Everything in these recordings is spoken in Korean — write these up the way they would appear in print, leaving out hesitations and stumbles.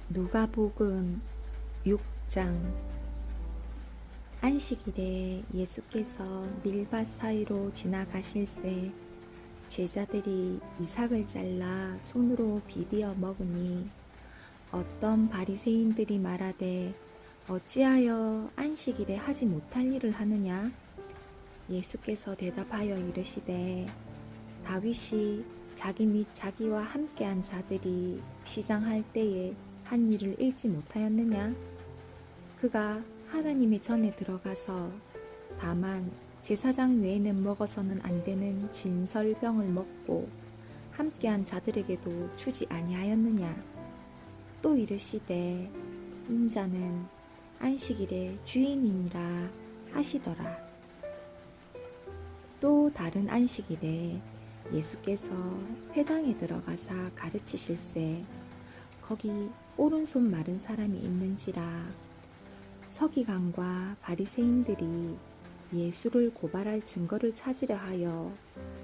누가복음 6장. 안식일에 예수께서 밀밭 사이로 지나가실새 제자들이 이삭을 잘라 손으로 비비어 먹으니 어떤 바리새인들이 말하되 어찌하여 안식일에 하지 못할 일을 하느냐? 예수께서 대답하여 이르시되 다윗이 자기 및 자기와 함께한 자들이 시장할 때에 한 일을 잃지 못하였느냐? 그가 하나님의 전에 들어가서 다만 제사장 외에는 먹어서는 안 되는 진설병을 먹고 함께한 자들에게도 주지 아니하였느냐? 또 이르시되 인자는 안식일의 주인이니라 하시더라. 또 다른 안식일에 예수께서 회당에 들어가사 가르치실새 거기 오른손 마른 사람이 있는지라. 서기관과 바리새인들이 예수를 고발할 증거를 찾으려 하여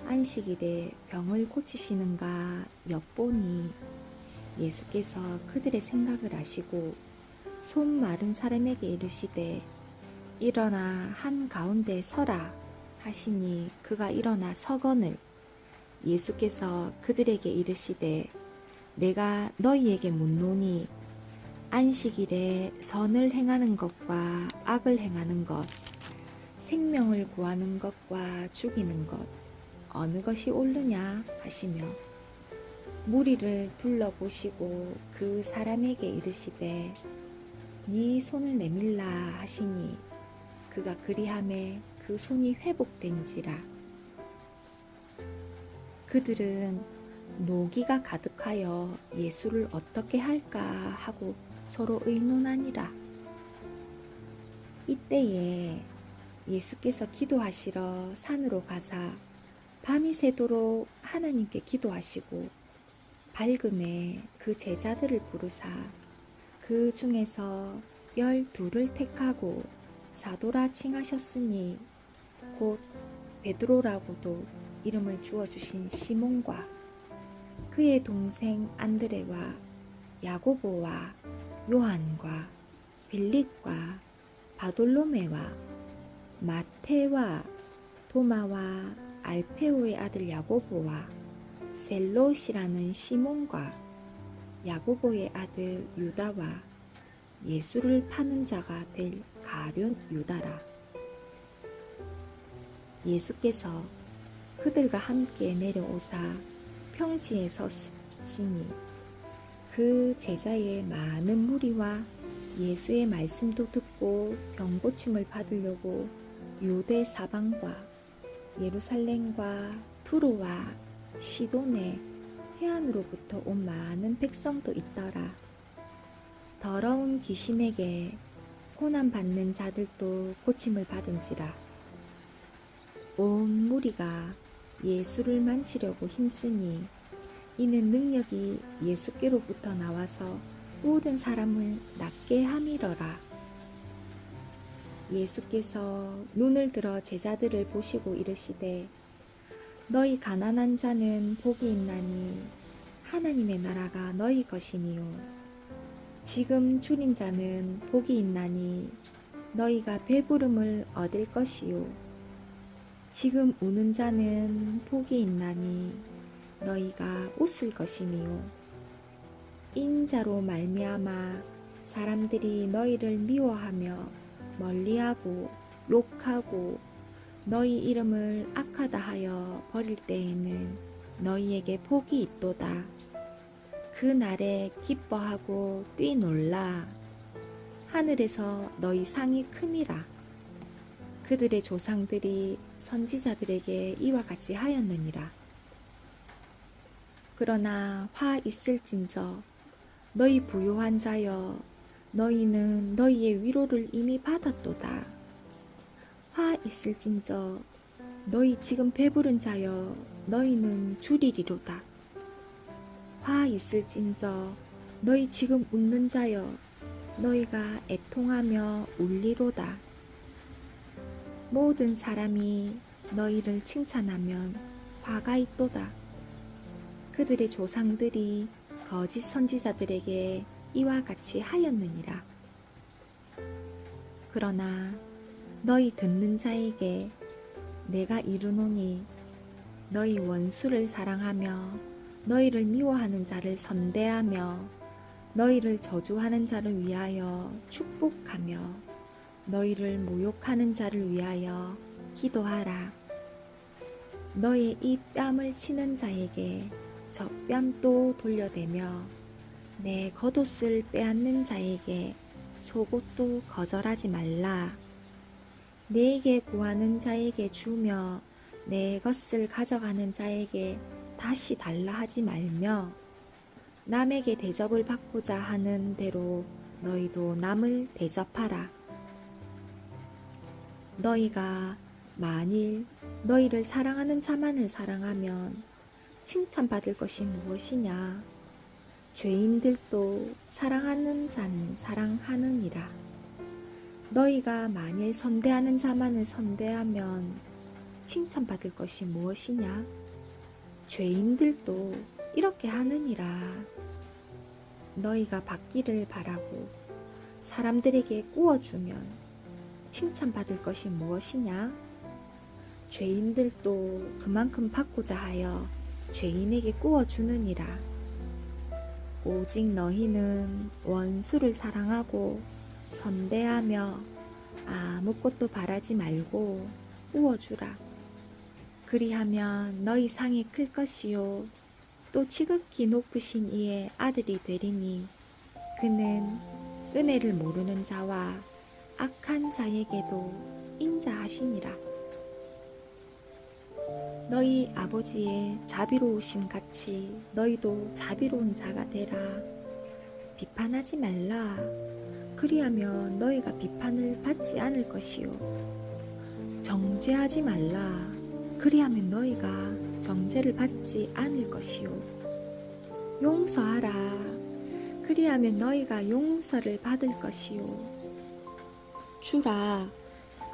안식일에 병을 고치시는가 엿보니 예수께서 그들의 생각을 아시고 손 마른 사람에게 이르시되 일어나 한 가운데 서라 하시니 그가 일어나 서거늘 예수께서 그들에게 이르시되 내가 너희에게 묻노니 안식일에 선을 행하는 것과 악을 행하는 것, 생명을 구하는 것과 죽이는 것 어느 것이 옳으냐 하시며 무리를 둘러보시고 그 사람에게 이르시되 네 손을 내밀라 하시니 그가 그리하매 그 손이 회복된지라. 그들은 노기가 가득하여 예수를 어떻게 할까 하고 서로 의논하니라. 이때에 예수께서 기도하시러 산으로 가사 밤이 새도록 하나님께 기도하시고 밝음에 그 제자들을 부르사 그 중에서 12를 택하고 사도라 칭하셨으니 곧 베드로라고도 이름을 주어주신 시몬과 그의 동생 안드레와 야고보와 요한과 빌립과 바돌로메와 마테와 도마와 알페오의 아들 야고보와 셀롯이라는 시몬과 야고보의 아들 유다와 예수를 파는 자가 될 가룟 유다라. 예수께서 그들과 함께 내려오사 평지에 서시니 그 제자의 많은 무리와 예수의 말씀도 듣고 병고침을 받으려고 유대 사방과 예루살렘과 두로와 시돈의 해안으로부터 온 많은 백성도 있더라. 더러운 귀신에게 고난받는 자들도 고침을 받은지라. 온 무리가 예수를 만지려고 힘쓰니 이는 능력이 예수께로부터 나와서 모든 사람을 낫게 함이러라. 예수께서 눈을 들어 제자들을 보시고 이르시되 너희 가난한 자는 복이 있나니 하나님의 나라가 너희 것이니요 지금 줄인 자는 복이 있나니 너희가 배부름을 얻을 것이요 지금 우는 자는 복이 있나니 너희가 웃을 것이니요 인자로 말미암아 사람들이 너희를 미워하며 멀리하고 욕하고 너희 이름을 악하다 하여 버릴 때에는 너희에게 복이 있도다. 그 날에 기뻐하고 뛰놀라. 하늘에서 너희 상이 큼이라. 그들의 조상들이 선지자들에게 이와 같이 하였느니라. 그러나 화 있을진저 너희 부요한 자여 너희는 너희의 위로를 이미 받았도다. 화 있을진저 너희 지금 배부른 자여 너희는 줄이리로다. 화 있을진저 너희 지금 웃는 자여 너희가 애통하며 울리로다. 모든 사람이 너희를 칭찬하면 화가 있도다. 그들의 조상들이 거짓 선지자들에게 이와 같이 하였느니라. 그러나 너희 듣는 자에게 내가 이르노니 너희 원수를 사랑하며 너희를 미워하는 자를 선대하며 너희를 저주하는 자를 위하여 축복하며 너희를 모욕하는 자를 위하여 기도하라. 너희 이 뺨을 치는 자에게 저 뺨도 돌려대며 내 겉옷을 빼앗는 자에게 속옷도 거절하지 말라. 내게 구하는 자에게 주며 내 것을 가져가는 자에게 다시 달라 하지 말며 남에게 대접을 받고자 하는 대로 너희도 남을 대접하라. 너희가 만일 너희를 사랑하는 자만을 사랑하면 칭찬받을 것이 무엇이냐? 죄인들도 사랑하는 자는 사랑하느니라. 너희가 만일 선대하는 자만을 선대하면 칭찬받을 것이 무엇이냐? 죄인들도 이렇게 하느니라. 너희가 받기를 바라고 사람들에게 꾸어주면 칭찬받을 것이 무엇이냐? 죄인들도 그만큼 받고자 하여 죄인에게 꾸어주느니라. 오직 너희는 원수를 사랑하고 선대하며 아무것도 바라지 말고 꾸어주라. 그리하면 너희 상이 클 것이요 또 지극히 높으신 이의 아들이 되리니 그는 은혜를 모르는 자와 악한 자에게도 인자하시니라. 너희 아버지의 자비로우심 같이 너희도 자비로운 자가 되라. 비판하지 말라. 그리하면 너희가 비판을 받지 않을 것이요 정죄하지 말라. 그리하면 너희가 정죄를 받지 않을 것이요 용서하라. 그리하면 너희가 용서를 받을 것이요 주라.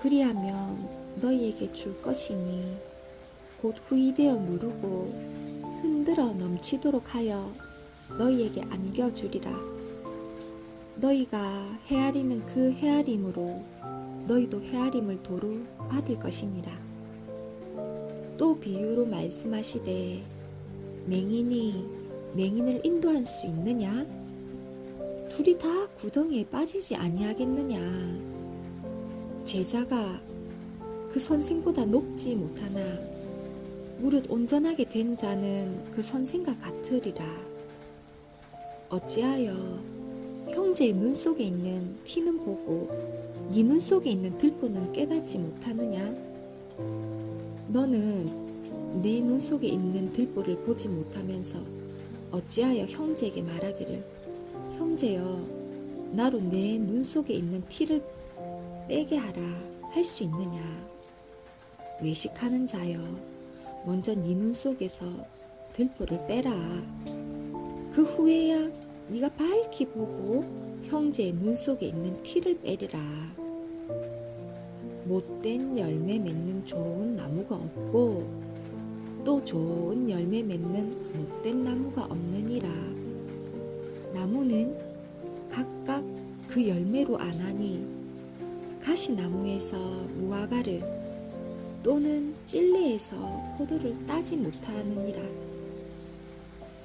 그리하면 너희에게 줄 것이니 곧 후이되어 누르고 흔들어 넘치도록 하여 너희에게 안겨주리라. 너희가 헤아리는 그 헤아림으로 너희도 헤아림을 도로 받을 것이니라. 또 비유로 말씀하시되 맹인이 맹인을 인도할 수 있느냐? 둘이 다 구덩이에 빠지지 아니하겠느냐? 제자가 그 선생보다 높지 못하나 무릇 온전하게 된 자는 그 선생과 같으리라. 어찌하여 형제의 눈 속에 있는 티는 보고 네 눈 속에 있는 들보는 깨닫지 못하느냐? 너는 내 눈 속에 있는 들보를 보지 못하면서 어찌하여 형제에게 말하기를 형제여 나로 내 눈 속에 있는 티를 빼게 하라 할 수 있느냐? 외식하는 자여 먼저 네 눈 속에서 들보를 빼라. 그 후에야 네가 밝히 보고 형제의 눈 속에 있는 티를 빼리라. 못된 열매 맺는 좋은 나무가 없고 또 좋은 열매 맺는 못된 나무가 없느니라. 나무는 각각 그 열매로 아나니 가시나무에서 무화과를 또는 찔레에서 포도를 따지 못하느니라.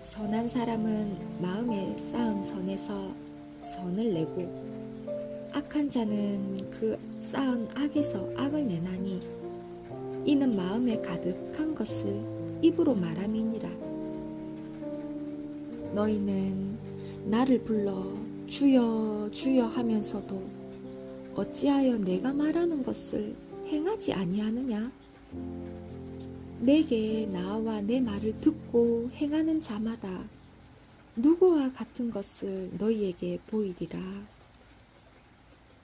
선한 사람은 마음에 쌓은 선에서 선을 내고 악한 자는 그 쌓은 악에서 악을 내나니 이는 마음에 가득한 것을 입으로 말함이니라. 너희는 나를 불러 주여 주여 하면서도 어찌하여 내가 말하는 것을 행하지 아니하느냐? 내게 나와 내 말을 듣고 행하는 자마다 누구와 같은 것을 너희에게 보이리라.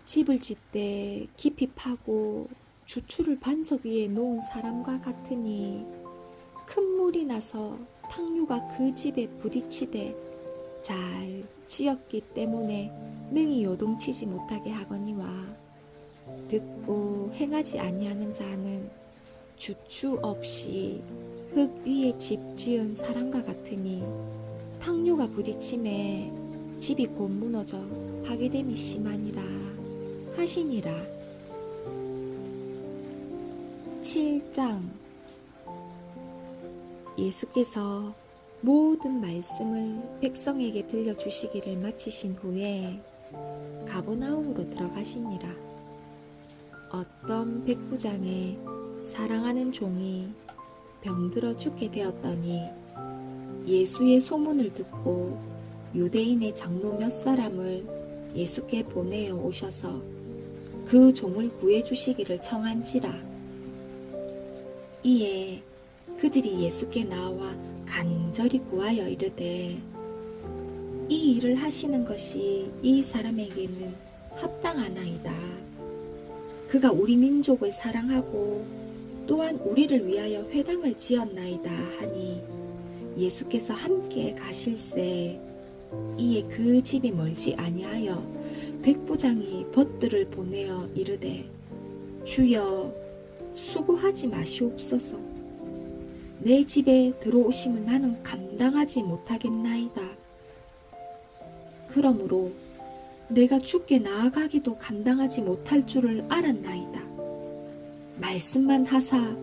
집을 짓되 깊이 파고 주추를 반석 위에 놓은 사람과 같으니 큰 물이 나서 탕류가 그 집에 부딪히되 잘 지었기 때문에 능히 요동치지 못하게 하거니와 듣고 행하지 아니하는 자는 주추 없이 흙 위에 집 지은 사람과 같으니 탕류가 부딪힘에 집이 곧 무너져 파괴됨이 심하니라 하시니라. 7장. 예수께서 모든 말씀을 백성에게 들려주시기를 마치신 후에 가버나움으로 들어가시니라. 어떤 백부장의 사랑하는 종이 병들어 죽게 되었더니 예수의 소문을 듣고 유대인의 장로 몇 사람을 예수께 보내어 오셔서 그 종을 구해 주시기를 청한지라. 이에 그들이 예수께 나와 간절히 구하여 이르되 이 일을 하시는 것이 이 사람에게는 합당하나이다. 그가 우리 민족을 사랑하고 또한 우리를 위하여 회당을 지었나이다 하니 예수께서 함께 가실새 이에 그 집이 멀지 아니하여 백부장이 벗들을 보내어 이르되 주여 수고하지 마시옵소서. 내 집에 들어오심을 나는 감당하지 못하겠나이다. 그러므로 내가 주께 나아가기도 감당하지 못할 줄을 알았나이다. 말씀만 하사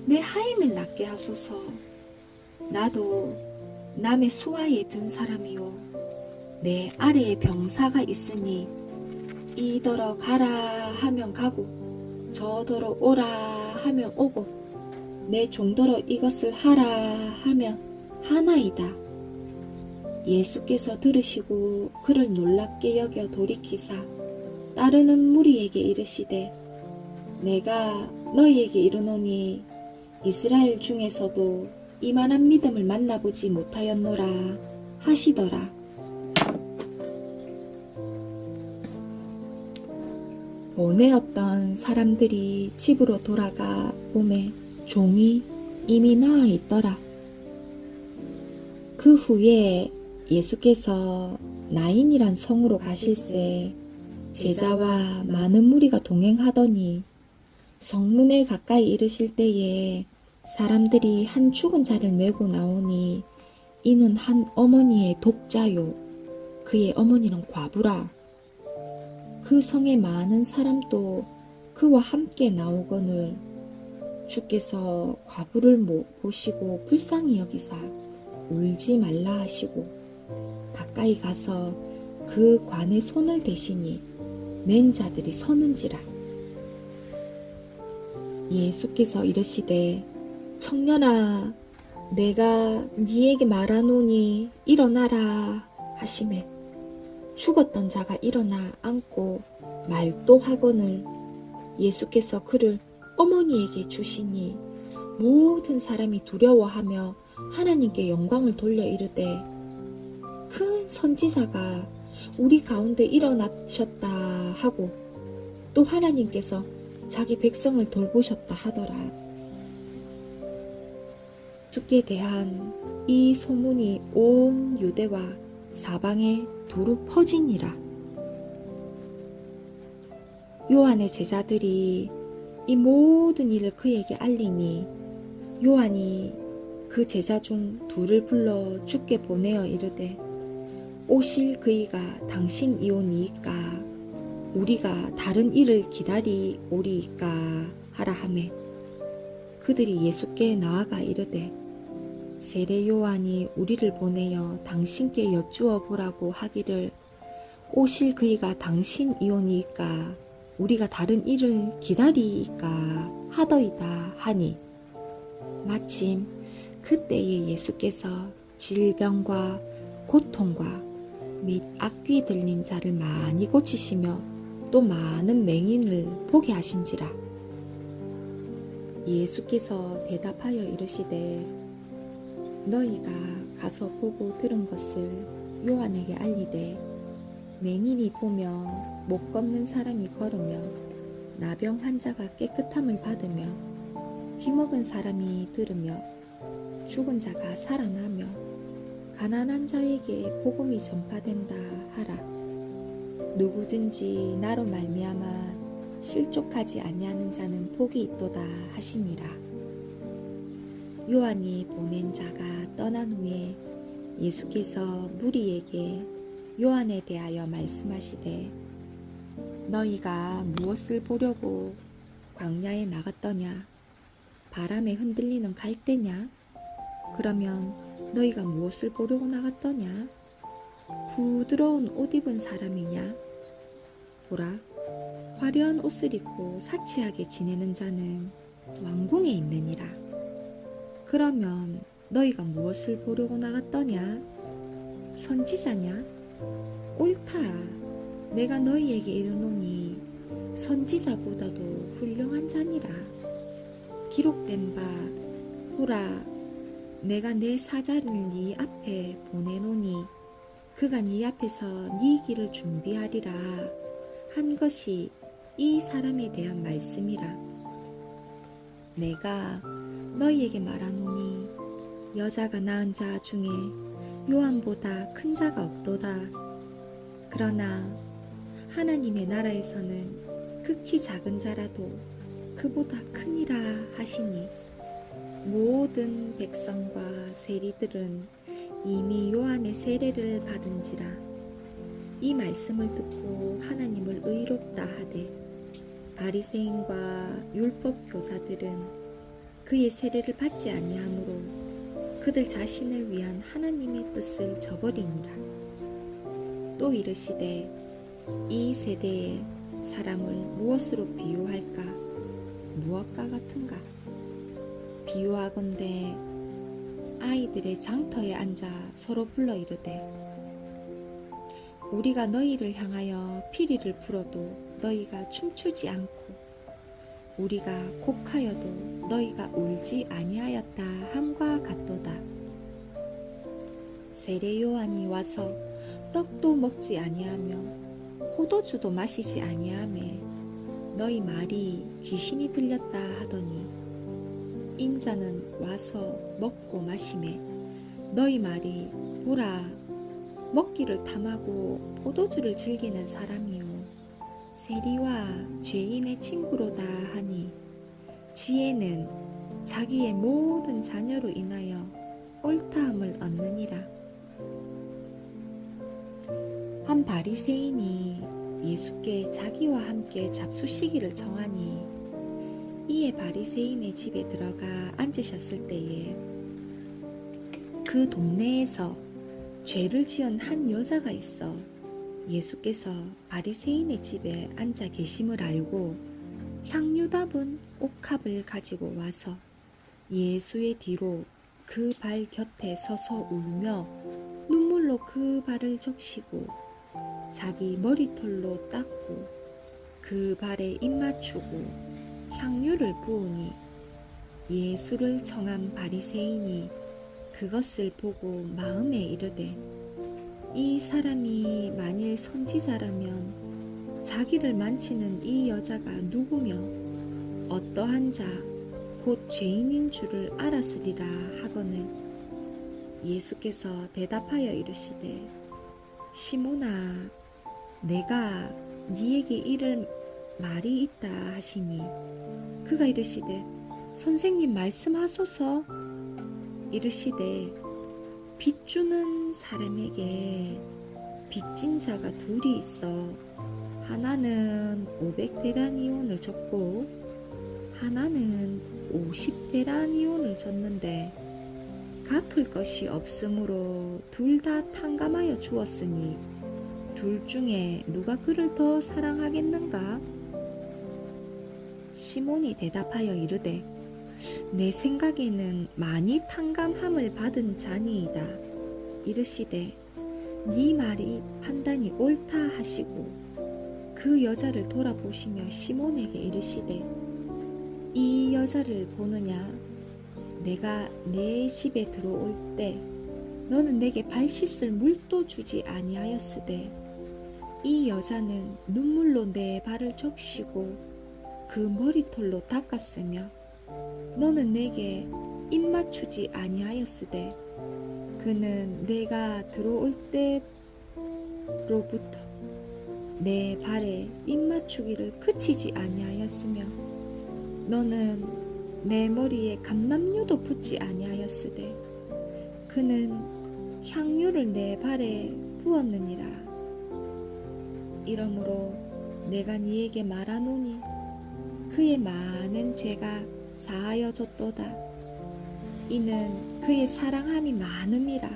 내 하인을 낫게 하소서. 나도 남의 수하에 든 사람이요 내 아래에 병사가 있으니 이더러 가라 하면 가고 저더러 오라 하면 오고 내 종더러 이것을 하라 하면 하나이다. 예수께서 들으시고 그를 놀랍게 여겨 돌이키사 따르는 무리에게 이르시되 내가 너희에게 이르노니 이스라엘 중에서도 이만한 믿음을 만나보지 못하였노라 하시더라. 보내었던 사람들이 집으로 돌아가 보매 종이 이미 나아 있더라. 그 후에 예수께서 나인이란 성으로 가실새 제자와 많은 무리가 동행하더니 성문에 가까이 이르실 때에 사람들이 한 죽은 자를 메고 나오니 이는 한 어머니의 독자요 그의 어머니는 과부라. 그 성의 많은 사람도 그와 함께 나오거늘 주께서 과부를 보시고 불쌍히 여기사 울지 말라 하시고 가까이 가서 그 관에 손을 대시니 맨 자들이 서는지라. 예수께서 이르시되 청년아 내가 네에게 말하노니 일어나라 하시매 죽었던 자가 일어나 앉고 말도 하거늘 예수께서 그를 어머니에게 주시니 모든 사람이 두려워하며 하나님께 영광을 돌려 이르되 큰 선지자가 우리 가운데 일어나셨다 하고 또 하나님께서 자기 백성을 돌보셨다 하더라. 주께 대한 이 소문이 온 유대와 사방에 두루 퍼지니라. 요한의 제자들이 이 모든 일을 그에게 알리니 요한이 그 제자 중 둘을 불러 주께 보내어 이르되 오실 그이가 당신이오니이까 우리가 다른 일을 기다리오리이까 하라 하매 그들이 예수께 나아가 이르되 세례 요한이 우리를 보내어 당신께 여쭈어 보라고 하기를 오실 그이가 당신이오니이까 우리가 다른 일을 기다리이까 하더이다 하니 마침 그때에 예수께서 질병과 고통과 및 악귀 들린 자를 많이 고치시며 또 많은 맹인을 보게 하신지라. 예수께서 대답하여 이르시되 너희가 가서 보고 들은 것을 요한에게 알리되 맹인이 보며 못 걷는 사람이 걸으며 나병 환자가 깨끗함을 받으며 귀먹은 사람이 들으며 죽은 자가 살아나며 가난한 자에게 복음이 전파된다 하라. 누구든지 나로 말미암아 실족하지 아니하는 자는 복이 있도다 하시니라. 요한이 보낸 자가 떠난 후에 예수께서 무리에게 요한에 대하여 말씀하시되 너희가 무엇을 보려고 광야에 나갔더냐? 바람에 흔들리는 갈대냐? 그러면 너희가 무엇을 보려고 나갔더냐? 부드러운 옷 입은 사람이냐? 보라, 화려한 옷을 입고 사치하게 지내는 자는 왕궁에 있느니라. 그러면 너희가 무엇을 보려고 나갔더냐? 선지자냐? 옳다. 내가 너희에게 이르노니 선지자보다도 훌륭한 자니라. 기록된 바 보라, 내가 내 사자를 네 앞에 보내노니 그가 네 앞에서 네 길을 준비하리라 한 것이 이 사람에 대한 말씀이라. 내가 너희에게 말하노니 여자가 낳은 자 중에 요한보다 큰 자가 없도다. 그러나 하나님의 나라에서는 극히 작은 자라도 그보다 크니라 하시니 모든 백성과 세리들은 이미 요한의 세례를 받은지라. 이 말씀을 듣고 하나님을 의롭다 하되 바리새인과 율법 교사들은 그의 세례를 받지 아니하므로 그들 자신을 위한 하나님의 뜻을 저버리니라. 또 이르시되 이 세대의 사람을 무엇으로 비유할까? 무엇과 같은가? 비유하건대 아이들의 장터에 앉아 서로 불러 이르되 우리가 너희를 향하여 피리를 불어도 너희가 춤추지 않고 우리가 곡하여도 너희가 울지 아니하였다 함과 같도다. 세례 요한이 와서 떡도 먹지 아니하며 포도주도 마시지 아니하매 너희 말이 귀신이 들렸다 하더니 인자는 와서 먹고 마시매 너희 말이 보라 먹기를 탐하고 포도주를 즐기는 사람이요 세리와 죄인의 친구로다 하니 지혜는 자기의 모든 자녀로 인하여 옳다함을 얻느니라. 한 바리새인이 예수께 자기와 함께 잡수시기를 청하니 이에 바리새인의 집에 들어가 앉으셨을 때에 그 동네에서 죄를 지은 한 여자가 있어 예수께서 바리새인의 집에 앉아 계심을 알고 향유 담은 옥합을 가지고 와서 예수의 뒤로 그 발 곁에 서서 울며 눈물로 그 발을 적시고 자기 머리털로 닦고 그 발에 입 맞추고 향유를 부으니 예수를 청한 바리새인이 그것을 보고 마음에 이르되 이 사람이 만일 선지자라면 자기를 만지는 이 여자가 누구며 어떠한 자 곧 죄인인 줄을 알았으리라 하거늘 예수께서 대답하여 이르시되 시몬아 내가 네게 이를 말이 있다 하시니 그가 이르시되 선생님 말씀하소서. 이르시되 빚주는 사람에게 빚진 자가 둘이 있어 하나는 500데나리온을 졌고 하나는 50데나리온을 졌는데 갚을 것이 없으므로 둘 다 탕감하여 주었으니 둘 중에 누가 그를 더 사랑하겠는가? 시몬이 대답하여 이르되 내 생각에는 많이 탕감함을 받은 자니이다. 이르시되 네 말이 판단이 옳다 하시고 그 여자를 돌아보시며 시몬에게 이르시되 이 여자를 보느냐? 내가 내 집에 들어올 때 너는 내게 발 씻을 물도 주지 아니하였으되 이 여자는 눈물로 내 발을 적시고 그 머리털로 닦았으며 너는 내게 입 맞추지 아니하였으되 그는 내가 들어올 때로부터 내 발에 입 맞추기를 그치지 아니하였으며 너는 내 머리에 감람류도 붓지 아니하였으되 그는 향유를 내 발에 부었느니라. 이러므로 내가 네에게 말하노니 그의 많은 죄가 사하여졌도다. 이는 그의 사랑함이 많음이라.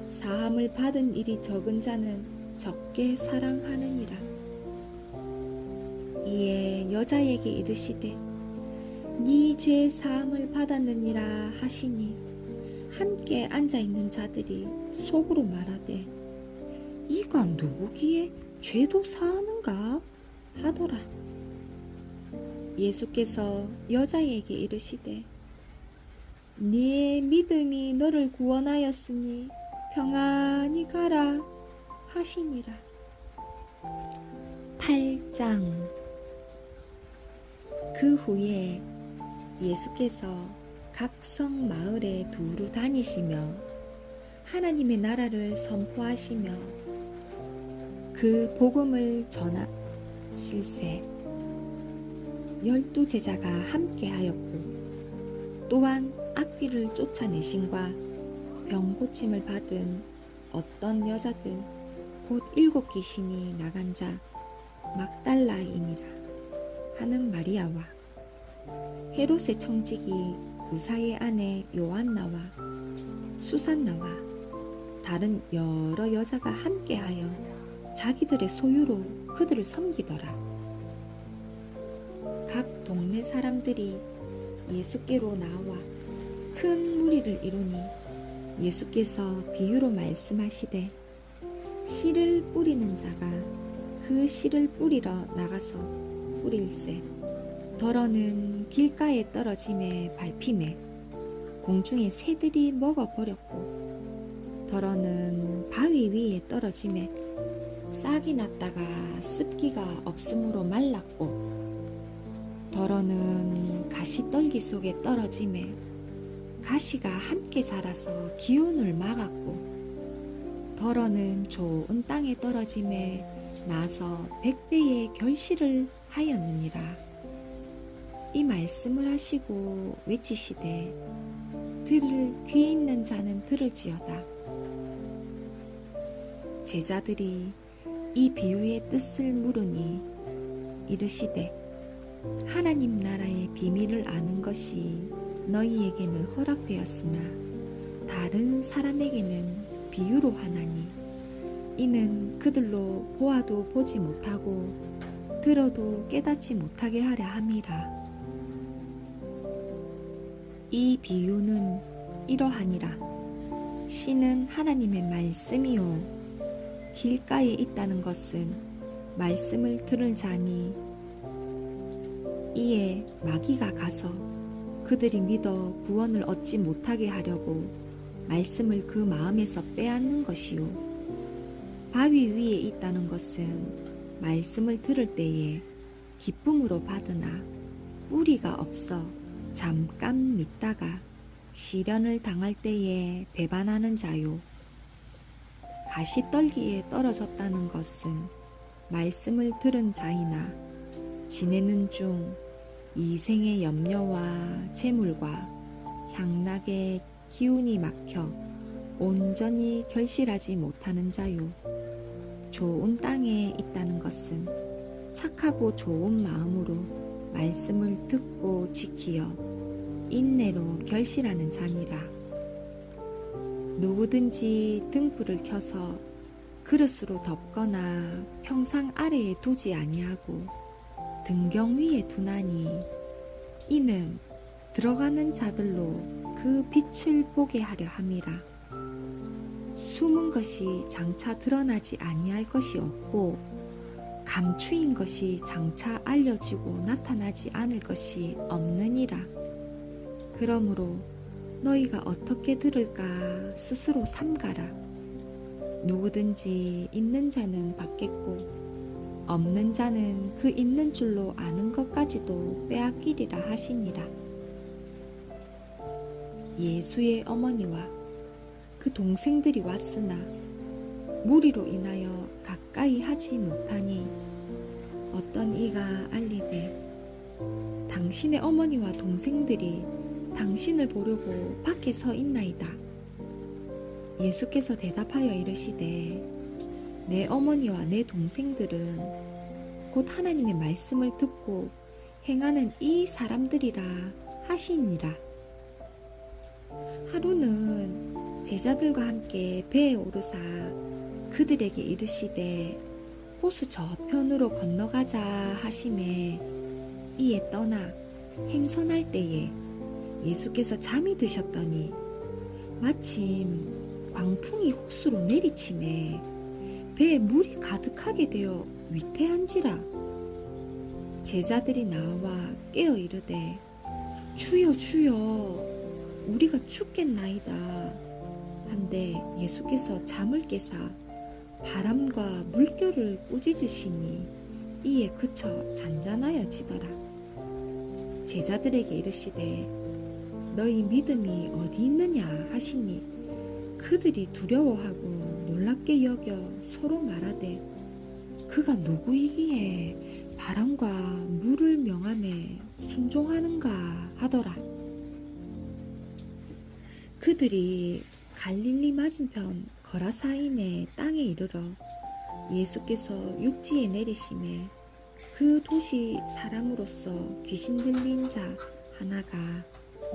사함을 받은 일이 적은 자는 적게 사랑하느니라. 이에 여자에게 이르시되 네 죄 사함을 받았느니라 하시니 함께 앉아있는 자들이 속으로 말하되 이가 누구기에 죄도 사하는가 하더라. 예수께서 여자에게 이르시되 네 믿음이 너를 구원하였으니 평안히 가라 하시니라. 8장. 그 후에 예수께서 각 성 마을에 두루 다니시며 하나님의 나라를 선포하시며 그 복음을 전하실세 12 제자가 함께하였고 또한 악귀를 쫓아내심과 병 고침을 받은 어떤 여자들 곧 7 귀신이 나간 자 막달라인이라 하는 마리아와 헤롯의 청지기 구사의 아내 요한나와 수산나와 다른 여러 여자가 함께하여 자기들의 소유로 그들을 섬기더라. 각 동네 사람들이 예수께로 나와 큰 무리를 이루니 예수께서 비유로 말씀하시되 씨를 뿌리는 자가 그 씨를 뿌리러 나가서 뿌릴새 더러는 길가에 떨어짐에 밟힘에 공중의 새들이 먹어버렸고 더러는 바위 위에 떨어짐에 싹이 났다가 습기가 없으므로 말랐고 더러는 가시떨기 속에 떨어짐에 가시가 함께 자라서 기운을 막았고 더러는 좋은 땅에 떨어짐에 나서 100배의 결실을 하였느니라. 이 말씀을 하시고 외치시되 들을 귀 있는 자는 들을지어다. 제자들이 이 비유의 뜻을 물으니 이르시되 하나님 나라의 비밀을 아는 것이 너희에게는 허락되었으나 다른 사람에게는 비유로 하나니 이는 그들로 보아도 보지 못하고 들어도 깨닫지 못하게 하려 함이라. 이 비유는 이러하니라. 씨는 하나님의 말씀이요 길가에 있다는 것은 말씀을 들을 자니 이에 마귀가 가서 그들이 믿어 구원을 얻지 못하게 하려고 말씀을 그 마음에서 빼앗는 것이요 바위 위에 있다는 것은 말씀을 들을 때에 기쁨으로 받으나 뿌리가 없어 잠깐 믿다가 시련을 당할 때에 배반하는 자요 가시떨기에 떨어졌다는 것은 말씀을 들은 자이나 지내는 중 이생의 염려와 재물과 향락의 기운이 막혀 온전히 결실하지 못하는 자요 좋은 땅에 있다는 것은 착하고 좋은 마음으로 말씀을 듣고 지키어 인내로 결실하는 자니라. 누구든지 등불을 켜서 그릇으로 덮거나 평상 아래에 두지 아니하고 등경 위에 두나니 이는 들어가는 자들로 그 빛을 보게 하려 함이라. 숨은 것이 장차 드러나지 아니할 것이 없고 감추인 것이 장차 알려지고 나타나지 않을 것이 없느니라. 그러므로 너희가 어떻게 들을까 스스로 삼가라. 누구든지 있는 자는 받겠고 없는 자는 그 있는 줄로 아는 것까지도 빼앗기리라 하시니라. 예수의 어머니와 그 동생들이 왔으나 무리로 인하여 가까이 하지 못하니 어떤 이가 알리되 당신의 어머니와 동생들이 당신을 보려고 밖에 서 있나이다. 예수께서 대답하여 이르시되 내 어머니와 내 동생들은 곧 하나님의 말씀을 듣고 행하는 이 사람들이라 하시니라. 하루는 제자들과 함께 배에 오르사 그들에게 이르시되 호수 저편으로 건너가자 하심에 이에 떠나 행선할 때에 예수께서 잠이 드셨더니 마침 광풍이 호수로 내리침에 배에 물이 가득하게 되어 위태한지라. 제자들이 나와 깨어 이르되 주여 주여 우리가 죽겠나이다 한데 예수께서 잠을 깨사 바람과 물결을 꾸짖으시니 이에 그쳐 잔잔하여지더라. 제자들에게 이르시되 너희 믿음이 어디 있느냐 하시니 그들이 두려워하고 놀랍게 여겨 서로 말하되 그가 누구이기에 바람과 물을 명함에 순종하는가 하더라. 그들이 갈릴리 맞은편 거라사인의 땅에 이르러 예수께서 육지에 내리심에 그 도시 사람으로서 귀신 들린 자 하나가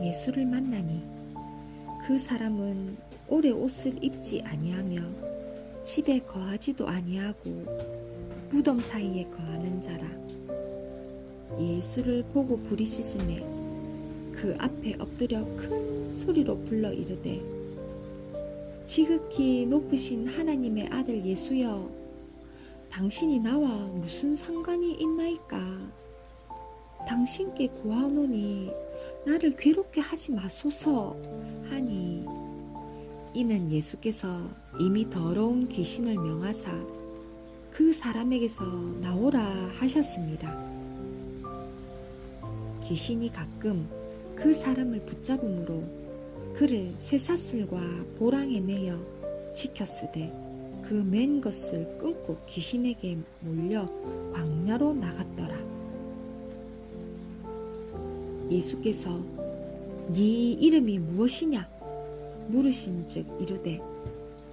예수를 만나니 그 사람은 오래 옷을 입지 아니하며 집에 거하지도 아니하고 무덤 사이에 거하는 자라. 예수를 보고 부르짖음에 그 앞에 엎드려 큰 소리로 불러 이르되 지극히 높으신 하나님의 아들 예수여 당신이 나와 무슨 상관이 있나이까. 당신께 구하노니 나를 괴롭게 하지 마소서 하니 이는 예수께서 이미 더러운 귀신을 명하사 그 사람에게서 나오라 하셨습니다. 귀신이 가끔 그 사람을 붙잡음으로 그를 쇠사슬과 보랑에 매여 지켰으되 그 맨 것을 끊고 귀신에게 몰려 광야로 나갔더라. 예수께서 네 이름이 무엇이냐 물으신즉 이르되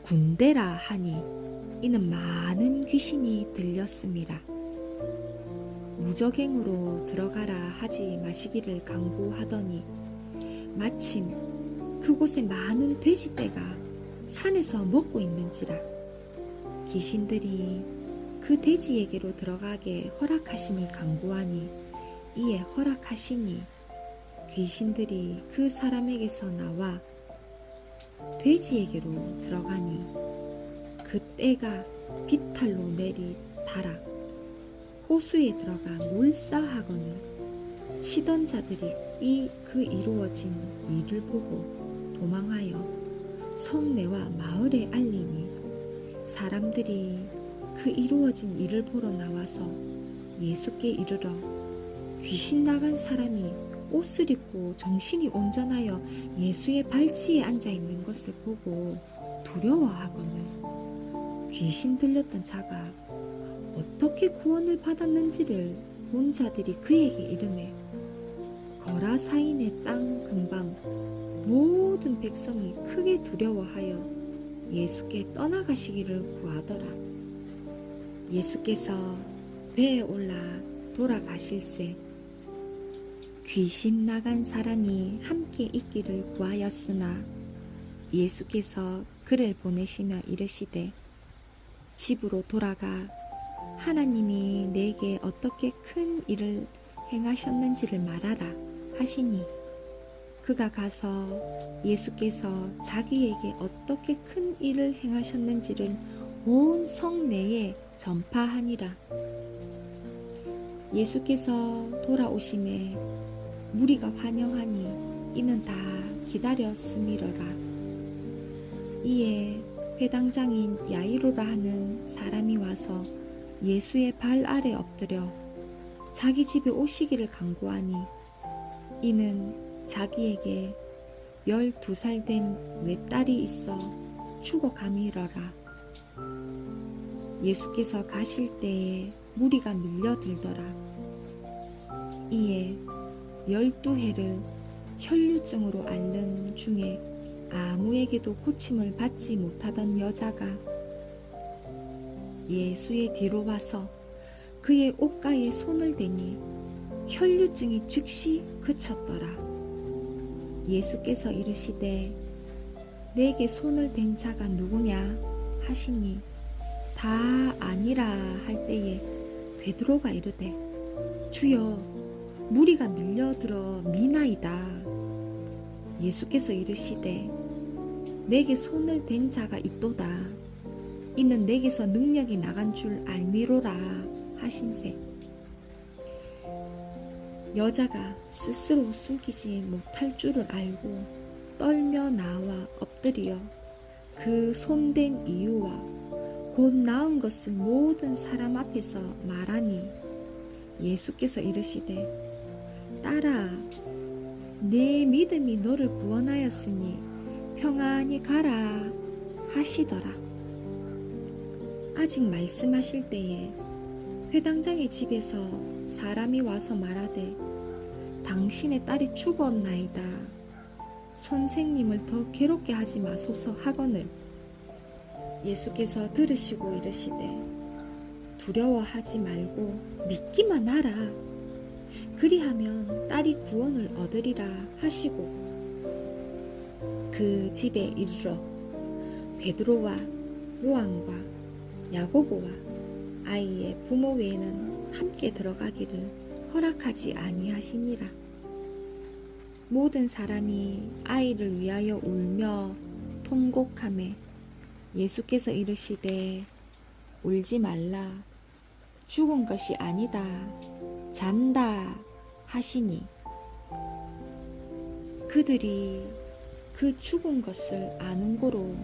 군대라 하니 이는 많은 귀신이 들렸습니다. 무적행으로 들어가라 하지 마시기를 강구하더니 마침 그곳에 많은 돼지떼가 산에서 먹고 있는지라. 귀신들이 그 돼지에게로 들어가게 허락하심을 강구하니 이에 허락하시니 귀신들이 그 사람에게서 나와 돼지에게로 들어가니 그 떼가 비탈로 내리 닳아 호수에 들어가 몰사하거늘 치던 자들이 그 이루어진 일을 보고 도망하여 성내와 마을에 알리니 사람들이 그 이루어진 일을 보러 나와서 예수께 이르러 귀신 나간 사람이 옷을 입고 정신이 온전하여 예수의 발치에 앉아 있는 것을 보고 두려워하거늘 귀신 들렸던 자가 어떻게 구원을 받았는지를 본 자들이 그에게 이르매 거라사인의 땅 근방 모든 백성이 크게 두려워하여 예수께 떠나가시기를 구하더라. 예수께서 배에 올라 돌아가실새 귀신 나간 사람이 함께 있기를 구하였으나 예수께서 그를 보내시며 이르시되 집으로 돌아가 하나님이 내게 어떻게 큰 일을 행하셨는지를 말하라 하시니 그가 가서 예수께서 자기에게 어떻게 큰 일을 행하셨는지를 온 성내에 전파하니라. 예수께서 돌아오심에 무리가 환영하니 이는 다 기다렸음이러라. 이에 회당장인 야이로라 하는 사람이 와서 예수의 발 아래 엎드려 자기 집에 오시기를 간구하니 이는 자기에게 12살 된 외딸이 있어 죽어가미러라. 예수께서 가실 때에 무리가 밀려들더라. 이에 12해를 혈류증으로 앓는 중에 아무에게도 고침을 받지 못하던 여자가 예수의 뒤로 와서 그의 옷가에 손을 대니 혈류증이 즉시 그쳤더라. 예수께서 이르시되 내게 손을 댄 자가 누구냐 하시니 다 아니라 할 때에 베드로가 이르되 주여 무리가 밀려들어 미나이다. 예수께서 이르시되 내게 손을 댄 자가 있도다. 이는 내게서 능력이 나간 줄 알미로라 하신세. 여자가 스스로 숨기지 못할 줄을 알고 떨며 나와 엎드려 그 손댄 이유와 곧 나은 것을 모든 사람 앞에서 말하니 예수께서 이르시되 딸아 내 믿음이 너를 구원하였으니 평안히 가라 하시더라. 아직 말씀하실 때에 회당장의 집에서 사람이 와서 말하되 당신의 딸이 죽었나이다. 선생님을 더 괴롭게 하지 마소서 하거늘 예수께서 들으시고 이르시되 두려워하지 말고 믿기만 하라. 그리하면 딸이 구원을 얻으리라 하시고 그 집에 이르러 베드로와 요한과 야고보와 아이의 부모 외에는 함께 들어가기를 허락하지 아니하시니라. 모든 사람이 아이를 위하여 울며 통곡하매 예수께서 이르시되 울지 말라. 죽은 것이 아니다. 잔다 하시니 그들이 그 죽은 것을 아는 고로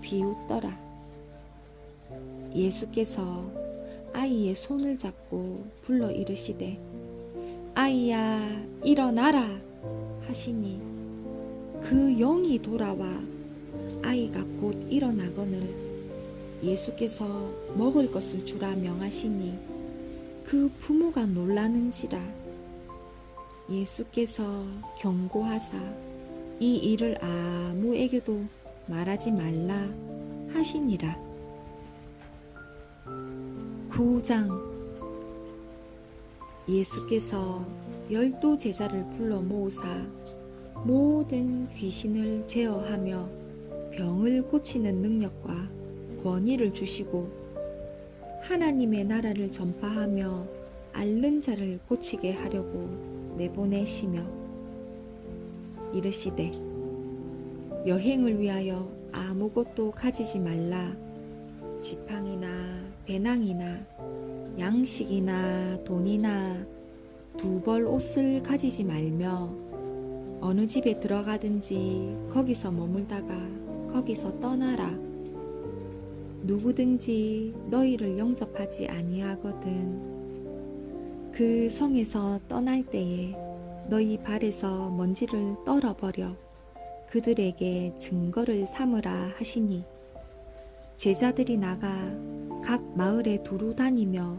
비웃더라. 예수께서 아이의 손을 잡고 불러 이르시되 아이야 일어나라 하시니 그 영이 돌아와 아이가 곧 일어나거늘 예수께서 먹을 것을 주라 명하시니 그 부모가 놀라는지라. 예수께서 경고하사 이 일을 아무에게도 말하지 말라 하시니라. 9장. 예수께서 12 제자를 불러 모으사 모든 귀신을 제어하며 병을 고치는 능력과 권위를 주시고 하나님의 나라를 전파하며 앓는 자를 고치게 하려고 내보내시며 이르시되 여행을 위하여 아무것도 가지지 말라. 지팡이나 배낭이나 양식이나 돈이나 두 벌 옷을 가지지 말며 어느 집에 들어가든지 거기서 머물다가 거기서 떠나라. 누구든지 너희를 영접하지 아니하거든 그 성에서 떠날 때에 너희 발에서 먼지를 떨어버려 그들에게 증거를 삼으라 하시니 제자들이 나가 각 마을에 두루 다니며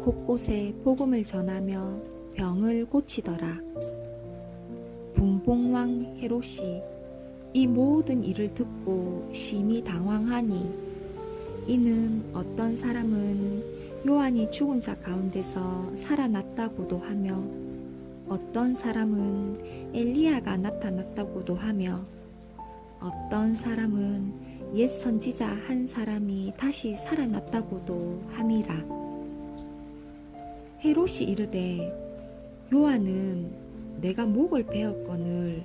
곳곳에 복음을 전하며 병을 고치더라. 분봉왕 헤롯이 이 모든 일을 듣고 심히 당황하니 이는 어떤 사람은 요한이 죽은 자 가운데서 살아났다고도 하며 어떤 사람은 엘리야가 나타났다고도 하며 어떤 사람은 옛 선지자 한 사람이 다시 살아났다고도 함이라. 헤롯이 이르되 요한은 내가 목을 베었거늘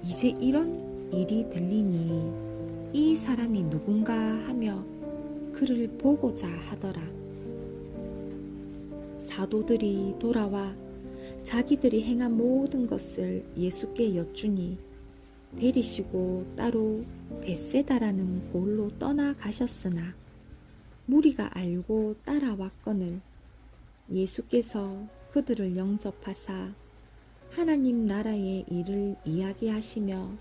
이제 이런 일이 들리니 이 사람이 누군가 하며 그를 보고자 하더라. 사도들이 돌아와 자기들이 행한 모든 것을 예수께 여쭈니 데리시고 따로 벳세다라는 곳로 떠나가셨으나 무리가 알고 따라왔거늘 예수께서 그들을 영접하사 하나님 나라의 일을 이야기하시며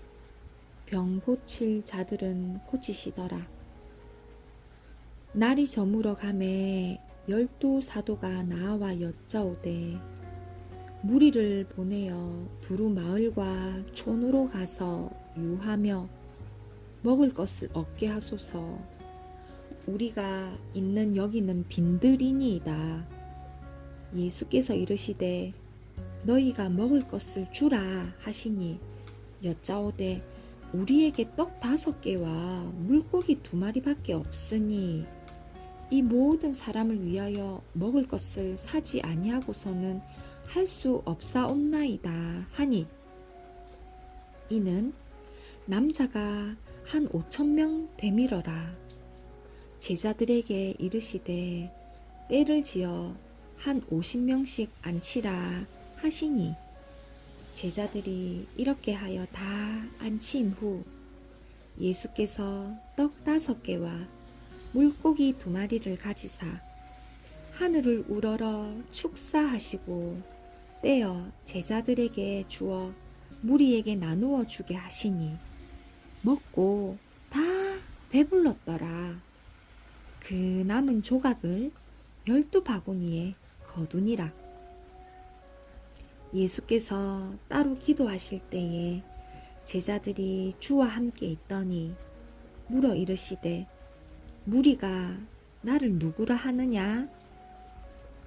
병 고칠 자들은 고치시더라. 날이 저물어 가매 12 사도가 나와 여짜오되 무리를 보내어 두루 마을과 촌으로 가서 유하며 먹을 것을 얻게 하소서. 우리가 있는 여기는 빈들이니이다. 예수께서 이르시되 너희가 먹을 것을 주라 하시니 여짜오되 우리에게 떡 5개와 물고기 2마리밖에 없으니 이 모든 사람을 위하여 먹을 것을 사지 아니하고서는 할 수 없사옵나이다 하니 이는 남자가 한 5,000명 되밀어라. 제자들에게 이르시되 때를 지어 한 50명씩 앉히라 하시니 제자들이 이렇게 하여 다 앉힌 후 예수께서 떡 5개와 물고기 2마리를 가지사 하늘을 우러러 축사하시고 떼어 제자들에게 주어 무리에게 나누어 주게 하시니 먹고 다 배불렀더라. 그 남은 조각을 12바구니에 거두니라. 예수께서 따로 기도하실 때에 제자들이 주와 함께 있더니 물어 이르시되 무리가 나를 누구라 하느냐?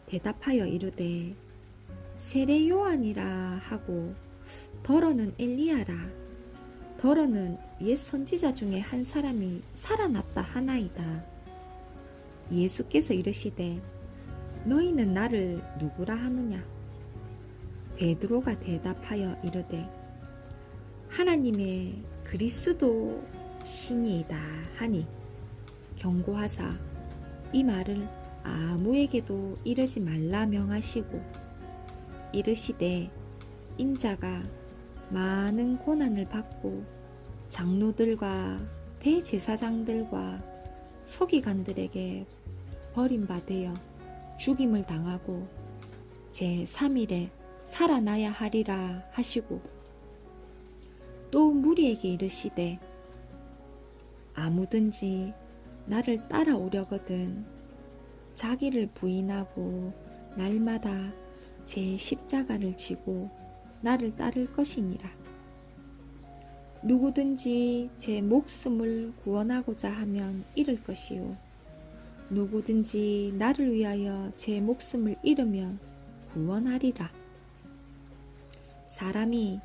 대답하여 이르되 세례 요한이라 하고 더러는 엘리야라 더러는 옛 선지자 중에 한 사람이 살아났다 하나이다. 예수께서 이르시되 너희는 나를 누구라 하느냐? 베드로가 대답하여 이르되 하나님의 그리스도 신이이다 하니 경고하사 이 말을 아무에게도 이르지 말라 명하시고 이르시되 인자가 많은 고난을 받고 장로들과 대제사장들과 서기관들에게 버림받아 죽임을 당하고 제3일에 살아나야 하리라 하시고 또 무리에게 이르시되 아무든지 나를 따라오려거든 자기를 부인하고 날마다 제 십자가를 지고 나를 따를 것이니라. 누구든지 제 목숨을 구원하고자 하면 잃을 것이요 누구든지 나를 위하여 제 목숨을 잃으면 구원하리라. 사람이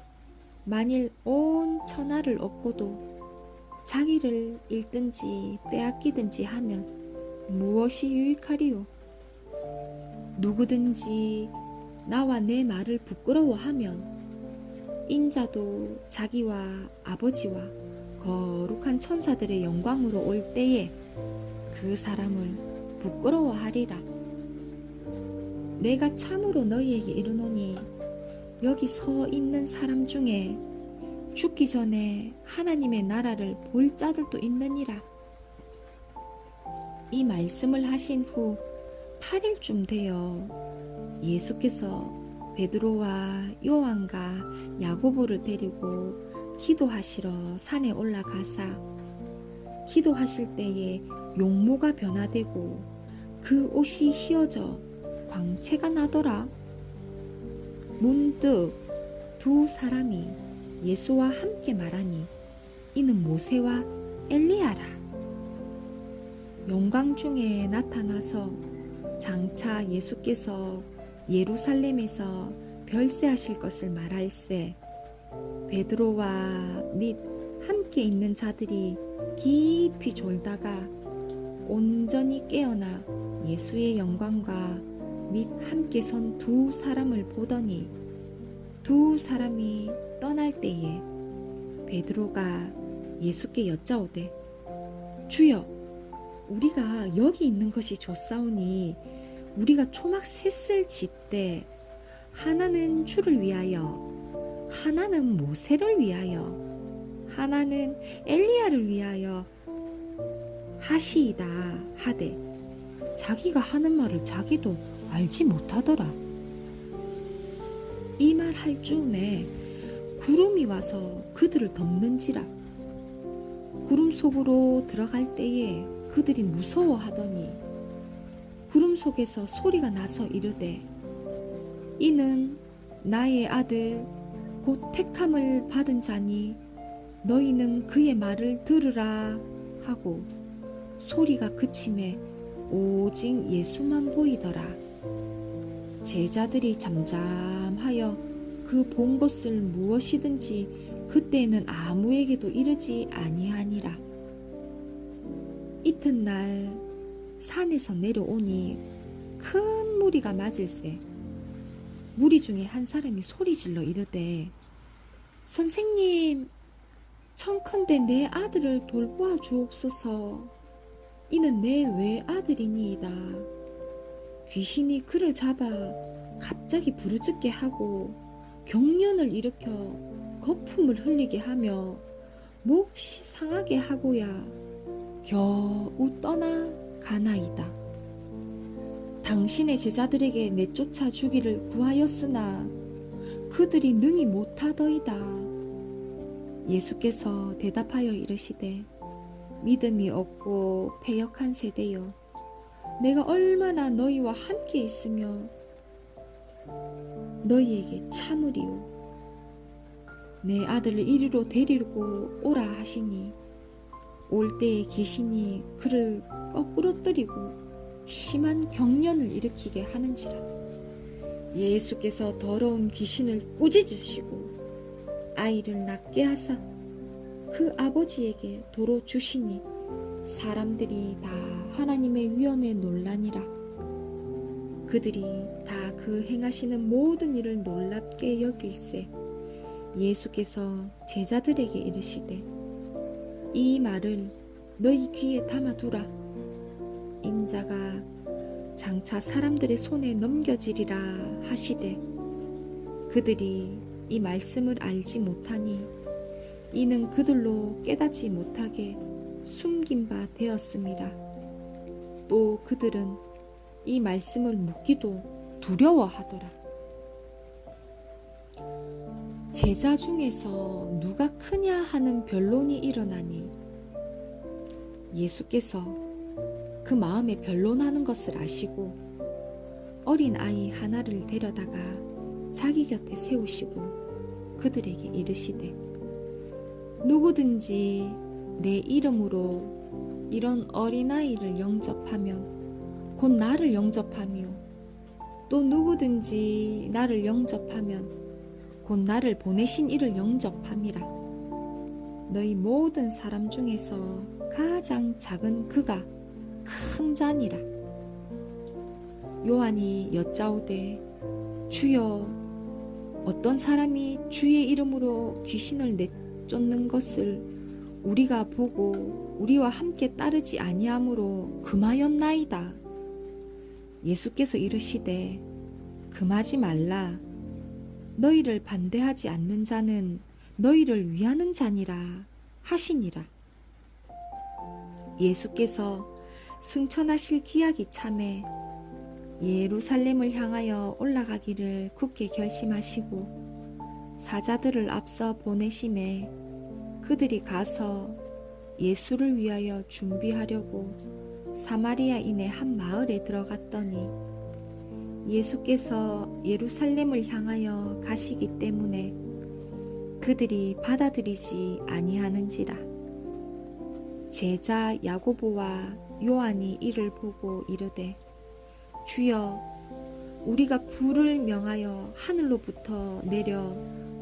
만일 온 천하를 얻고도 자기를 잃든지 빼앗기든지 하면 무엇이 유익하리요? 누구든지 나와 내 말을 부끄러워하면 인자도 자기와 아버지와 거룩한 천사들의 영광으로 올 때에 그 사람을 부끄러워하리라. 내가 참으로 너희에게 이르노니 여기 서 있는 사람 중에 죽기 전에 하나님의 나라를 볼 자들도 있느니라. 이 말씀을 하신 후 8일쯤 되어 예수께서 베드로와 요한과 야고보를 데리고 기도하시러 산에 올라가사 기도하실 때에 용모가 변화되고 그 옷이 휘어져 광채가 나더라. 문득 2 사람이 예수와 함께 말하니 이는 모세와 엘리야라. 영광 중에 나타나서 장차 예수께서 예루살렘에서 별세하실 것을 말할세 베드로와 및 함께 있는 자들이 깊이 졸다가 온전히 깨어나 예수의 영광과 및 함께 선 2 사람을 보더니 2 사람이 떠날 때에 베드로가 예수께 여짜오되 주여 우리가 여기 있는 것이 좋사오니 우리가 초막 셋을 짓되 하나는 주를 위하여 하나는 모세를 위하여 하나는 엘리야를 위하여 하시이다 하되 자기가 하는 말을 자기도 알지 못하더라. 이 말 할 즈음에 구름이 와서 그들을 덮는지라. 구름 속으로 들어갈 때에 그들이 무서워하더니 구름 속에서 소리가 나서 이르되 이는 나의 아들 곧 택함을 받은 자니 너희는 그의 말을 들으라 하고 소리가 그침에 오직 예수만 보이더라. 제자들이 잠잠하여 그 본 것을 무엇이든지 그때는 아무에게도 이르지 아니하니라. 이튿날 산에서 내려오니 큰 무리가 맞을세. 무리 중에 한 사람이 소리질러 이르되, 선생님, 청컨대 내 아들을 돌보아 주옵소서. 이는 내 외아들이니이다. 귀신이 그를 잡아 갑자기 부르짖게 하고 경련을 일으켜 거품을 흘리게 하며 몹시 상하게 하고야 겨우 떠나 가나이다. 당신의 제자들에게 내쫓아 주기를 구하였으나 그들이 능히 못하더이다. 예수께서 대답하여 이르시되, 믿음이 없고 패역한 세대여, 내가 얼마나 너희와 함께 있으며 너희에게 참으리요. 내 아들을 이리로 데리고 오라 하시니 올 때에 귀신이 그를 꺾부러뜨리고 심한 경련을 일으키게 하는지라. 예수께서 더러운 귀신을 꾸짖으시고 아이를 낳게 하사 그 아버지에게 도로 주시니 사람들이 다 하나님의 위엄에 놀라니라. 그들이 다 그 행하시는 모든 일을 놀랍게 여길세 예수께서 제자들에게 이르시되, 이 말을 너희 귀에 담아두라. 인자가 장차 사람들의 손에 넘겨지리라 하시되 그들이 이 말씀을 알지 못하니 이는 그들로 깨닫지 못하게 숨긴 바 되었음이라. 또 그들은 이 말씀을 묻기도 두려워하더라. 제자 중에서 누가 크냐 하는 변론이 일어나니 예수께서 그 마음에 변론하는 것을 아시고 어린 아이 하나를 데려다가 자기 곁에 세우시고 그들에게 이르시되, 누구든지 내 이름으로 이런 어린아이를 영접하면 곧 나를 영접하며 또 누구든지 나를 영접하면 곧 나를 보내신 이를 영접함이라. 너희 모든 사람 중에서 가장 작은 그가 큰 자니라. 요한이 여짜오되, 주여, 어떤 사람이 주의 이름으로 귀신을 내쫓는 것을 우리가 보고 우리와 함께 따르지 아니하므로 금하였나이다. 예수께서 이르시되, 금하지 말라. 너희를 반대하지 않는 자는 너희를 위하는 자니라 하시니라. 예수께서 승천하실 기약이 참에 예루살렘을 향하여 올라가기를 굳게 결심하시고 사자들을 앞서 보내심에 그들이 가서 예수를 위하여 준비하려고 사마리아인의 한 마을에 들어갔더니 예수께서 예루살렘을 향하여 가시기 때문에 그들이 받아들이지 아니하는지라. 제자 야고보와 요한이 이를 보고 이르되, 주여, 우리가 불을 명하여 하늘로부터 내려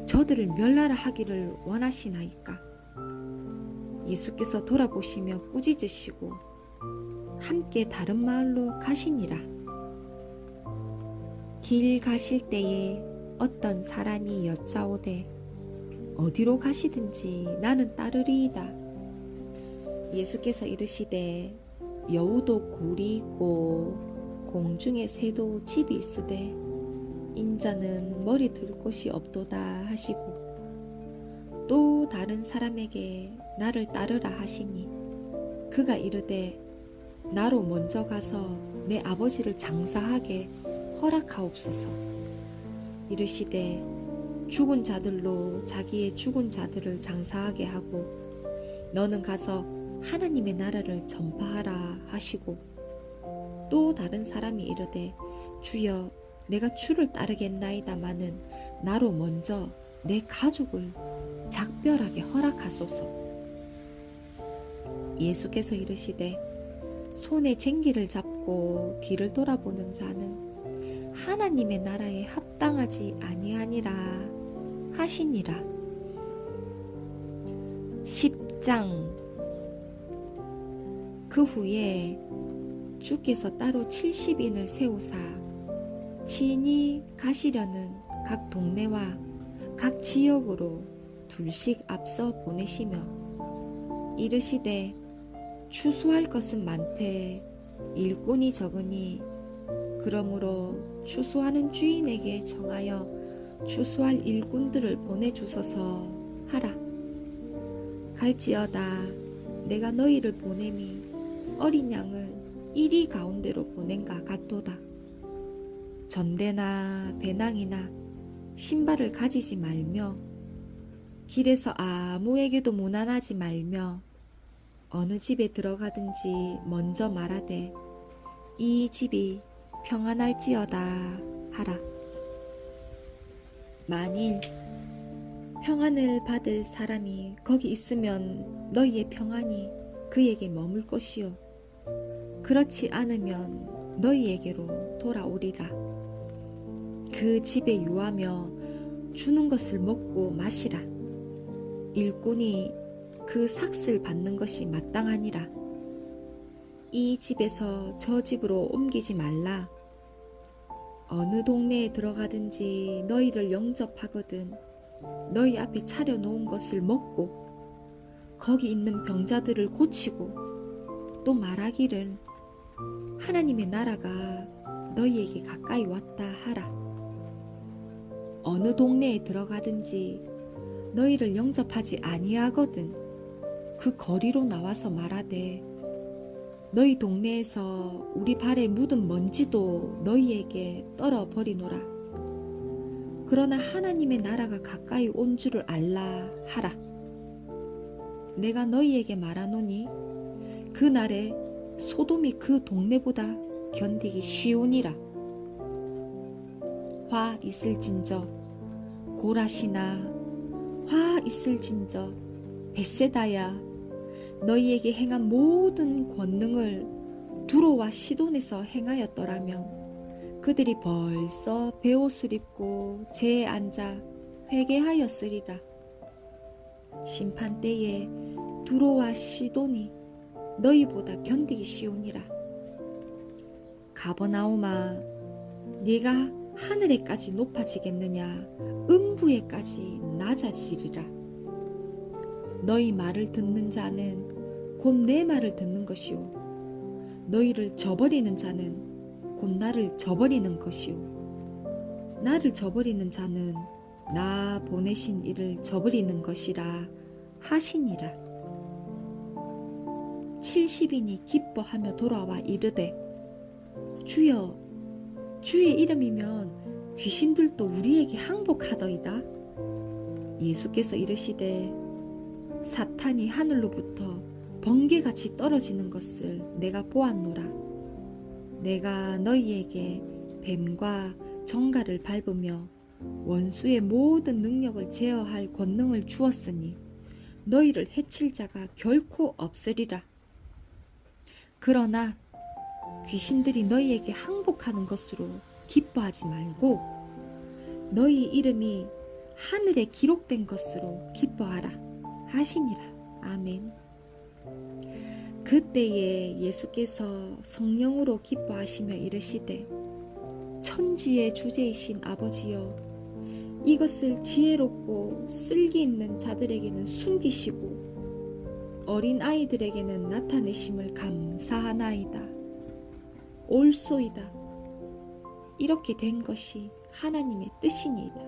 저들을 멸하라 하기를 원하시나이까? 예수께서 돌아보시며 꾸짖으시고 함께 다른 마을로 가시니라. 길 가실 때에 어떤 사람이 여짜오되, 어디로 가시든지 나는 따르리이다. 예수께서 이르시되, 여우도 굴이 있고 공중의 새도 집이 있으되 인자는 머리 둘 곳이 없도다 하시고, 또 다른 사람에게 나를 따르라 하시니 그가 이르되, 나로 먼저 가서 내 아버지를 장사하게 허락하옵소서. 이르시되, 죽은 자들로 자기의 죽은 자들을 장사하게 하고 너는 가서 하나님의 나라를 전파하라 하시고, 또 다른 사람이 이르되, 주여, 내가 주를 따르겠나이다마는 나로 먼저 내 가족을 작별하게 허락하소서. 예수께서 이르시되, 손에 쟁기를 잡고 뒤를 돌아보는 자는 하나님의 나라에 합당하지 아니하니라 하시니라. 10장. 그 후에 주께서 따로 70인을 세우사 친히 가시려는 각 동네와 각 지역으로 둘씩 앞서 보내시며 이르시되 추수할 것은 많되 일꾼이 적으니 그러므로 추수하는 주인에게 정하여 추수할 일꾼들을 보내주소서 하라. 갈지어다 내가 너희를 보냄이 어린 양을 이리 가운데로 보낸가 같도다. 전대나 배낭이나 신발을 가지지 말며 길에서 아무에게도 무난하지 말며 어느 집에 들어가든지 먼저 말하되 이 집이 평안할지어다 하라. 만일 평안을 받을 사람이 거기 있으면 너희의 평안이 그에게 머물 것이요 그렇지 않으면 너희에게로 돌아오리라. 그 집에 유하며 주는 것을 먹고 마시라. 일꾼이 그 삭슬 받는 것이 마땅하니라. 이 집에서 저 집으로 옮기지 말라. 어느 동네에 들어가든지 너희를 영접하거든 너희 앞에 차려놓은 것을 먹고 거기 있는 병자들을 고치고 또 말하기를 하나님의 나라가 너희에게 가까이 왔다 하라. 어느 동네에 들어가든지 너희를 영접하지 아니하거든 그 거리로 나와서 말하되 너희 동네에서 우리 발에 묻은 먼지도 너희에게 떨어버리노라. 그러나 하나님의 나라가 가까이 온 줄을 알라 하라. 내가 너희에게 말하노니 그 날에 소돔이 그 동네보다 견디기 쉬우니라. 화 있을진저 고라시나 화 있을진저 벳세다야 너희에게 행한 모든 권능을 두로와 시돈에서 행하였더라면 그들이 벌써 베옷을 입고 재에 앉아 회개하였으리라. 심판 때에 두로와 시돈이 너희보다 견디기 쉬우니라. 가버나움아 네가 하늘에까지 높아지겠느냐 음부에까지 낮아지리라. 너희 말을 듣는 자는 곧 내 말을 듣는 것이요 너희를 저버리는 자는 곧 나를 저버리는 것이요 나를 저버리는 자는 나 보내신 이를 저버리는 것이라 하시니라. 70인이 기뻐하며 돌아와 이르되 주여 주의 이름이면 귀신들도 우리에게 항복하더이다. 예수께서 이르시되 사탄이 하늘로부터 번개같이 떨어지는 것을 내가 보았노라. 내가 너희에게 뱀과 정갈을 밟으며 원수의 모든 능력을 제어할 권능을 주었으니 너희를 해칠 자가 결코 없으리라. 그러나 귀신들이 너희에게 항복하는 것으로 기뻐하지 말고 너희 이름이 하늘에 기록된 것으로 기뻐하라 하시니라. 아멘. 그때에 예수께서 성령으로 기뻐하시며 이르시되 천지의 주제이신 아버지여 이것을 지혜롭고 쓸기 있는 자들에게는 숨기시고 어린 아이들에게는 나타내심을 감사하나이다. 옳소이다. 이렇게 된 것이 하나님의 뜻이니이다.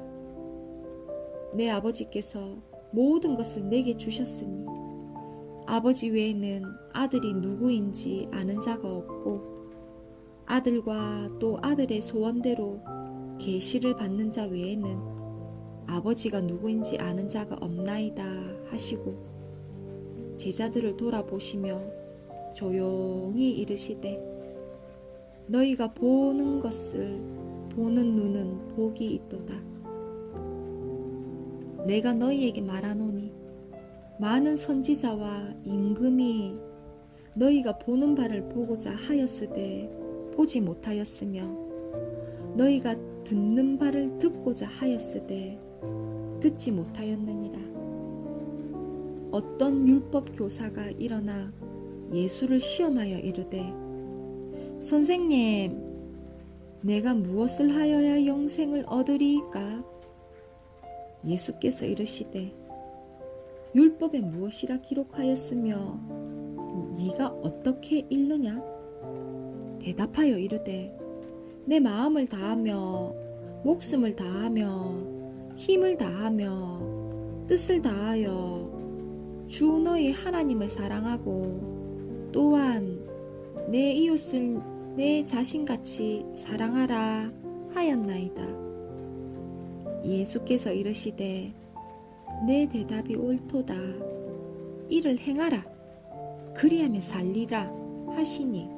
내 아버지께서 모든 것을 내게 주셨으니 아버지 외에는 아들이 누구인지 아는 자가 없고 아들과 또 아들의 소원대로 계시를 받는 자 외에는 아버지가 누구인지 아는 자가 없나이다 하시고 제자들을 돌아보시며 조용히 이르시되 너희가 보는 것을 보는 눈은 복이 있도다. 내가 너희에게 말하노니 많은 선지자와 임금이 너희가 보는 바를 보고자 하였으되 보지 못하였으며 너희가 듣는 바를 듣고자 하였으되 듣지 못하였느니라. 어떤 율법 교사가 일어나 예수를 시험하여 이르되 선생님, 내가 무엇을 하여야 영생을 얻으리이까? 예수께서 이르시되 율법에 무엇이라 기록하였으며 네가 어떻게 읽느냐? 대답하여 이르되 내 마음을 다하며 목숨을 다하며 힘을 다하며 뜻을 다하여 주 너희 하나님을 사랑하고 또한 내 이웃을 내 자신같이 사랑하라 하였나이다. 예수께서 이르시되 내 대답이 옳도다. 이를 행하라. 그리하면 살리라 하시니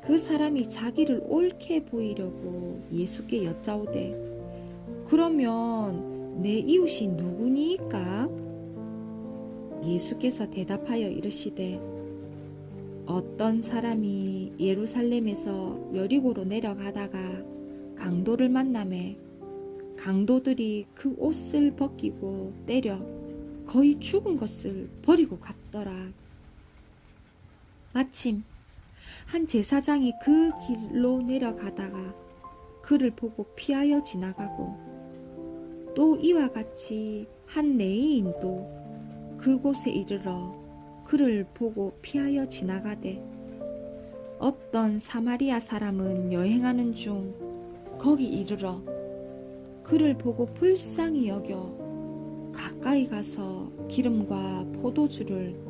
그 사람이 자기를 옳게 보이려고 예수께 여짜오되 그러면 내 이웃이 누구니이까? 예수께서 대답하여 이르시되 어떤 사람이 예루살렘에서 여리고로 내려가다가 강도를 만나매 강도들이 그 옷을 벗기고 때려 거의 죽은 것을 버리고 갔더라. 마침 한 제사장이 그 길로 내려가다가 그를 보고 피하여 지나가고 또 이와 같이 한 레위인도 그곳에 이르러 그를 보고 피하여 지나가되 어떤 사마리아 사람은 여행하는 중 거기 이르러 그를 보고 불쌍히 여겨 가까이 가서 기름과 포도주를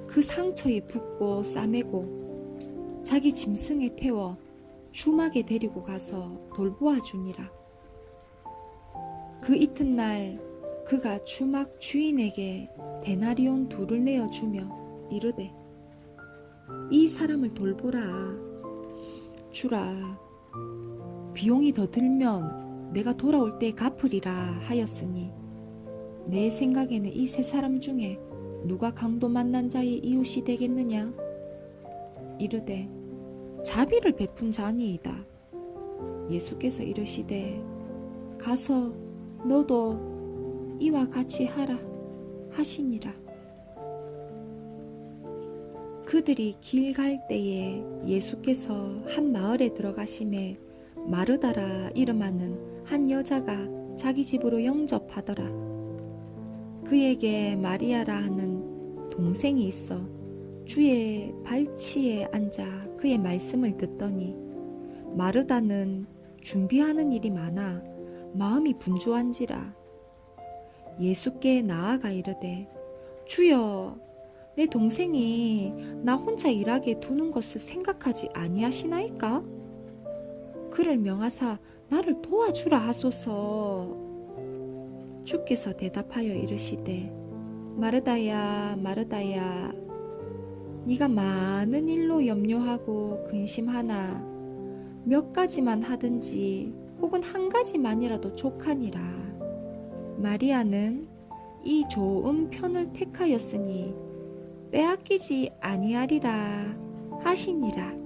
그 상처에 붓고 싸매고 자기 짐승에 태워 주막에 데리고 가서 돌보아 주니라. 그 이튿날 그가 주막 주인에게 데나리온 2를 내어주며 이르되 이 사람을 돌보라. 주라. 비용이 더 들면 내가 돌아올 때 갚으리라 하였으니 내 생각에는 이 3사람 중에 누가 강도 만난 자의 이웃이 되겠느냐? 이르되 자비를 베푼 자니이다. 예수께서 이르시되 가서 너도 이와 같이 하라 하시니라. 그들이 길 갈 때에 예수께서 한 마을에 들어가심에 마르다라 이름하는 한 여자가 자기 집으로 영접하더라. 그에게 마리아라 하는 동생이 있어 주의 발치에 앉아 그의 말씀을 듣더니 마르다는 준비하는 일이 많아 마음이 분주한지라. 예수께 나아가 이르되 주여, 내 동생이 나 혼자 일하게 두는 것을 생각하지 아니하시나이까? 그를 명하사 나를 도와주라 하소서. 주께서 대답하여 이르시되 마르다야 마르다야, 네가 많은 일로 염려하고 근심하나 몇 가지만 하든지 혹은 한 가지만이라도 족하니라. 마리아는 이 좋은 편을 택하였으니 빼앗기지 아니하리라 하시니라.